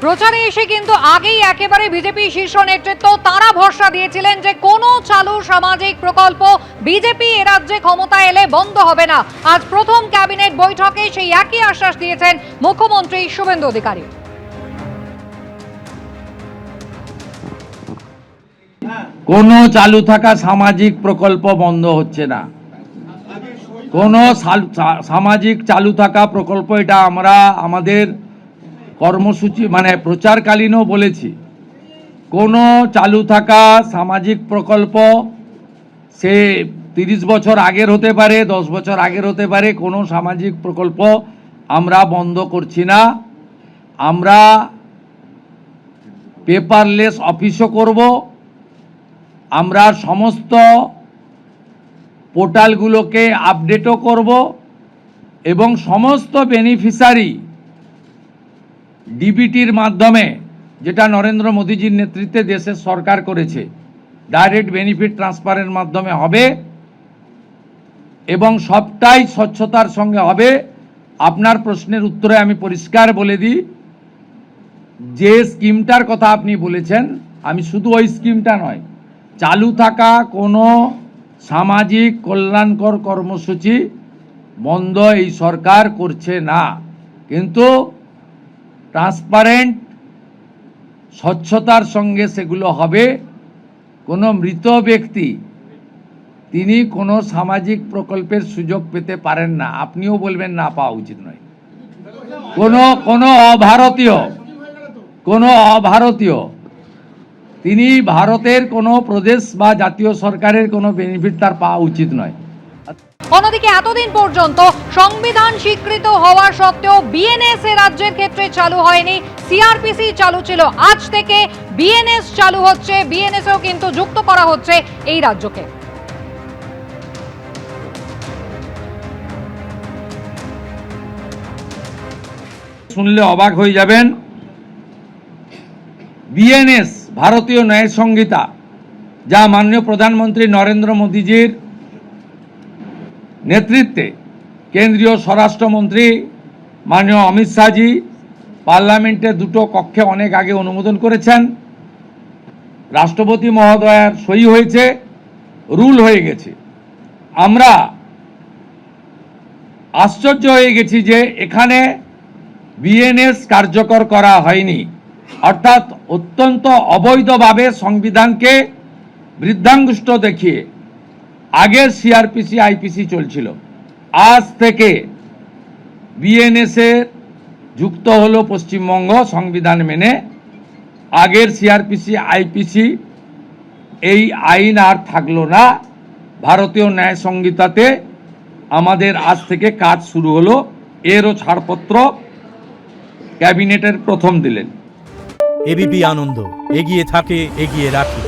প্রচারে এসে কিন্তু আগেই একেবারে বিজেপি শীর্ষ নেতৃত্ব তারা ভরসা দিয়েছিলেন যে কোনো চালু সামাজিক প্রকল্প বিজেপি এ রাজ্যে ক্ষমতায় এলে বন্ধ হবে না। আজ প্রথম ক্যাবিনেট বৈঠকে সেই একই আশ্বাস দিয়েছেন মুখ্যমন্ত্রী শুভেন্দু অধিকারী। কোনো চালু থাকা সামাজিক প্রকল্প বন্ধ হচ্ছে না। কোনো সামাজিক চালু থাকা প্রকল্প, এটা আমরা আমাদের কর্মসূচি মানে প্রচারকালীনও বলেছি, কোনো চালু থাকা সামাজিক প্রকল্প সে 30 বছর আগের হতে পারে, 10 বছর আগের হতে পারে, কোনো সামাজিক প্রকল্প আমরা বন্ধ করছি না। আমরা পেপারলেস অফিসও করব, আমরা সমস্ত পোর্টালগুলোকে আপডেটও করব এবং সমস্ত বেনিফিশিয়ারি ডিবিটির মাধ্যমে, যেটা নরেন্দ্র মোদীজির নেতৃত্বে দেশের সরকার করেছে, ডাইরেক্ট বেনিফিট ট্রান্সফারের মাধ্যমে হবে এবং সবটাই স্বচ্ছতার সঙ্গে হবে। আপনার প্রশ্নের উত্তরে আমি পরিষ্কার বলে দিই, যে স্কিমটার কথা আপনি বলেছেন, আমি শুধু ওই স্কিমটা নয়, চালু থাকা কোনো সামাজিক কল্যাণকর কর্মসূচি বন্ধ এই সরকার করছে না, কিন্তু ট্রান্সপারেন্ট স্বচ্ছতার সঙ্গে সেগুলো হবে। কোনো মৃত ব্যক্তি তিনি কোনো সামাজিক প্রকল্পের সুযোগ পেতে পারেন না, আপনিও বলবেন না পাওয়া উচিত নয়। কোনো অভারতীয় তিনি ভারতের কোনো প্রদেশ বা জাতীয় সরকারের কোনো বেনিফিট তার পাওয়া উচিত নয়। অন্যদিকে এতদিন পর্যন্ত সংবিধান স্বীকৃত হওয়া সত্ত্বেও বিএনএস এ রাজ্যের ক্ষেত্রে চালু হয়নি, সিআরপিসি চালু ছিল। আজ থেকে বিএনএস চালু হচ্ছে, বিএনএসও কিন্তু যুক্ত করা হচ্ছে এই রাজ্যকে। শুনলে অবাক হয়ে যাবেন, বিএনএস ভারতীয় ন্যায় সংহিতা, যা মাননীয় প্রধানমন্ত্রী নরেন্দ্র মোদীজির নেতৃত্বে কেন্দ্রীয় স্বরাষ্ট্রমন্ত্রী মাননীয় অমিত শাহজি পার্লামেন্টে দুটো কক্ষে অনেক আগে অনুমোদন করেছেন, রাষ্ট্রপতি মহোদয়ের সই হয়েছে, রুল হয়ে গেছে। আমরা আশ্চর্য হয়ে গেছি যে এখানে বিএনএস কার্যকর করা হয়নি, অর্থাৎ অত্যন্ত অবৈধভাবে সংবিধানকে বৃদ্ধাঙ্গুষ্ঠ দেখিয়ে আগের সিআরপিসি আইপিসি চলছিল। আজ থেকে বিএনএস এর যুক্ত হলো পশ্চিমবঙ্গ সংবিধান মেনে। আগের সিআরপিসি আইপিসি এই আইন আর থাকলো না। ভারতীয় ন্যায় সংহিতাতে আমাদের আজ থেকে কাজ শুরু হলো। এরও ছাড়পত্র ক্যাবিনেটের প্রথম দিলেন। এবিপি আনন্দ, এগিয়ে থাকে, এগিয়ে রাখে।